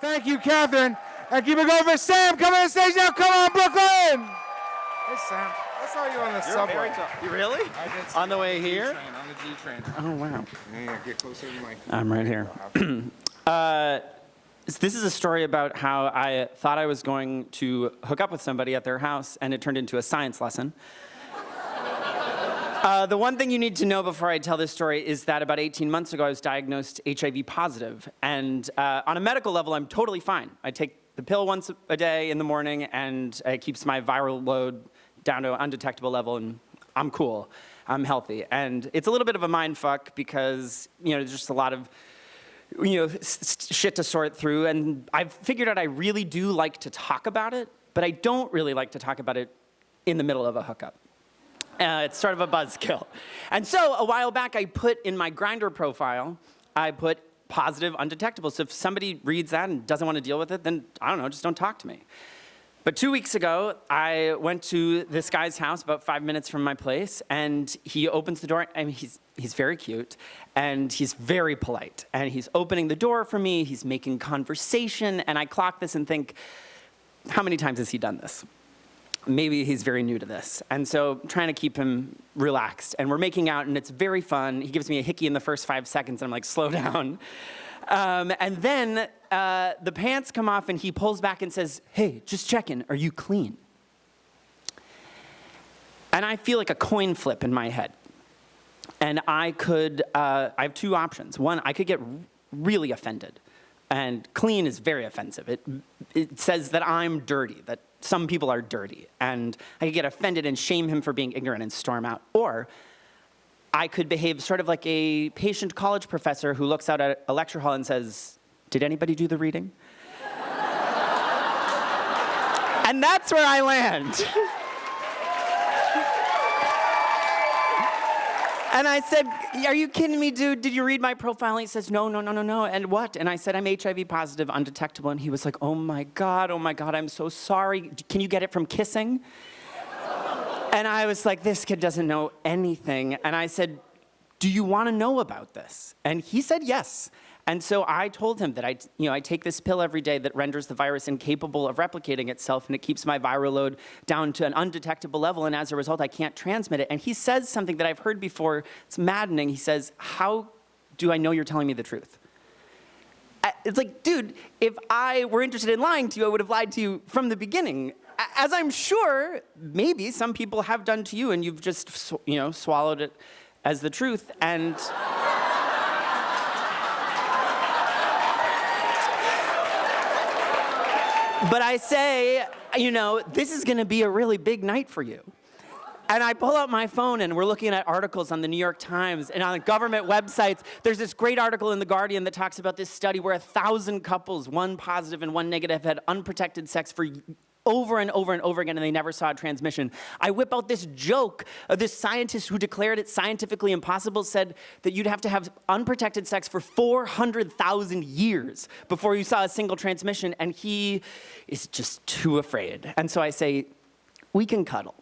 Thank you, Catherine. And keep it going for Sam. Come on stage now. Come on, Brooklyn. Hey, Sam. I saw you on the subway. You really? I did. On the way here? On the G train. Oh, wow. Yeah, get closer to the mic. I'm right here. This is a story about how I thought I was going to hook up with somebody at their house, and it turned into a science lesson. The one thing you need to know before I tell this story is that about 18 months ago, I was diagnosed HIV positive. And on a medical level, I'm totally fine. I take the pill once a day in the morning, and it keeps my viral load down to an undetectable level, and I'm cool. I'm healthy. And it's a little bit of a mind fuck because, there's just a lot of shit to sort through. And I've figured out I really do like to talk about it, but I don't really like to talk about it in the middle of a hookup. It's sort of a buzzkill. And so a while back, I put in my Grindr profile, I put positive, undetectable. So if somebody reads that and doesn't want to deal with it, then I don't know, just don't talk to me. But 2 weeks ago, I went to this guy's house about 5 minutes from my place, and he opens the door. I mean, he's very cute, and he's very polite. And he's opening the door for me, he's making conversation, and I clock this and think, how many times has he done this? Maybe he's very new to this. And so I'm trying to keep him relaxed. And we're making out, and it's very fun. He gives me a hickey in the first 5 seconds, and I'm like, slow down. And then the pants come off, and he pulls back and says, hey, just checking, are you clean? And I feel like a coin flip in my head. And I have two options. One, I could get really offended. And clean is very offensive. It says that I'm dirty, that some people are dirty. And I could get offended and shame him for being ignorant and storm out. Or I could behave sort of like a patient college professor who looks out at a lecture hall and says, did anybody do the reading? And that's where I land. And I said, are you kidding me, dude? Did you read my profile? And he says, no. And what? And I said, I'm HIV positive, undetectable. And he was like, oh my God, I'm so sorry. Can you get it from kissing? And I was like, this kid doesn't know anything. And I said, do you want to know about this? And he said yes. And so I told him that I take this pill every day that renders the virus incapable of replicating itself, and it keeps my viral load down to an undetectable level, and as a result, I can't transmit it. And he says something that I've heard before. It's maddening. He says, how do I know you're telling me the truth? It's like, dude, if I were interested in lying to you, I would have lied to you from the beginning. As I'm sure maybe some people have done to you, and you've just, swallowed it as the truth. And but I say, this is going to be a really big night for you. And I pull out my phone, and we're looking at articles on the New York Times and on government websites. There's this great article in The Guardian that talks about this study where 1,000 couples, one positive and one negative, had unprotected sex for over and over and over again, and they never saw a transmission. I whip out this joke of this scientist who declared it scientifically impossible, said that you'd have to have unprotected sex for 400,000 years before you saw a single transmission, and he is just too afraid. And so I say, we can cuddle.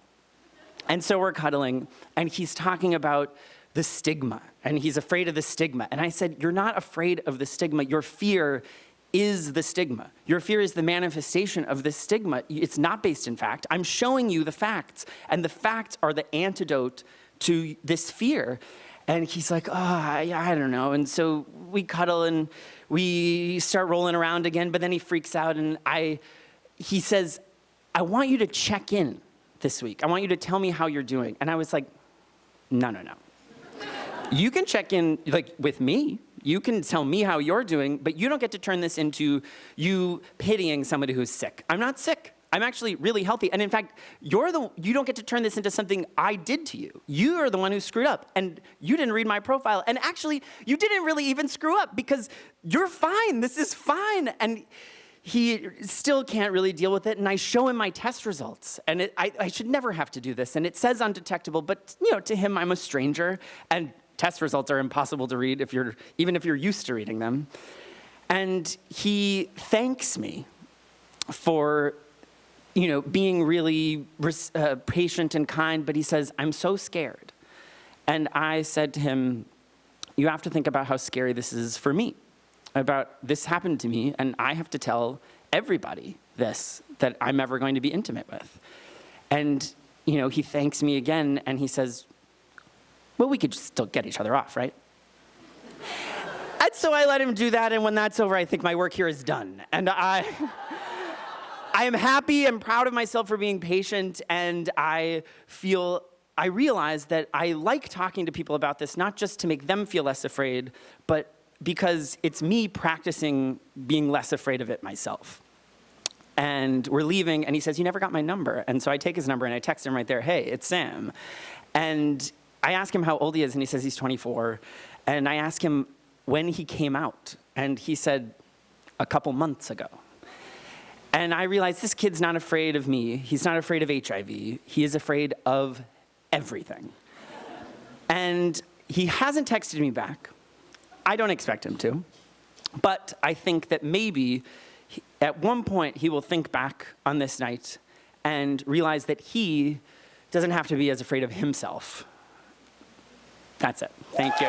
And so we're cuddling, and he's talking about the stigma, and he's afraid of the stigma. And I said, you're not afraid of the stigma. Your fear is the stigma. Your fear is the manifestation of this stigma. It's not based in fact. I'm showing you the facts, and the facts are the antidote to this fear. And he's like, I don't know. And so we cuddle, and we start rolling around again, but then he freaks out, and he says, I want you to check in this week. I want you to tell me how you're doing. And I was like, no. You can check in with me. You can tell me how you're doing, but you don't get to turn this into you pitying somebody who's sick. I'm not sick. I'm actually really healthy. And in fact, you don't get to turn this into something I did to you. You are the one who screwed up, and you didn't read my profile. And actually, you didn't really even screw up because you're fine. This is fine. And he still can't really deal with it, and I show him my test results. And I should never have to do this, and it says undetectable, but to him, I'm a stranger, and test results are impossible to read even if you're used to reading them. And he thanks me for being really patient and kind, but he says, I'm so scared. And I said to him, you have to think about how scary this is for me. about this happened to me, and I have to tell everybody this that I'm ever going to be intimate with. And, he thanks me again, and he says, well, we could just still get each other off, right? And so I let him do that, and when that's over, I think my work here is done. And I am happy and proud of myself for being patient, and I realize that I like talking to people about this, not just to make them feel less afraid, but because it's me practicing being less afraid of it myself. And we're leaving, and he says, you never got my number. And so I take his number, and I text him right there, hey, it's Sam. And I ask him how old he is, and he says he's 24. And I ask him when he came out, and he said, a couple months ago. And I realized this kid's not afraid of me. He's not afraid of HIV. He is afraid of everything. And he hasn't texted me back. I don't expect him to. But I think that maybe at one point he will think back on this night and realize that he doesn't have to be as afraid of himself. That's it. Thank you.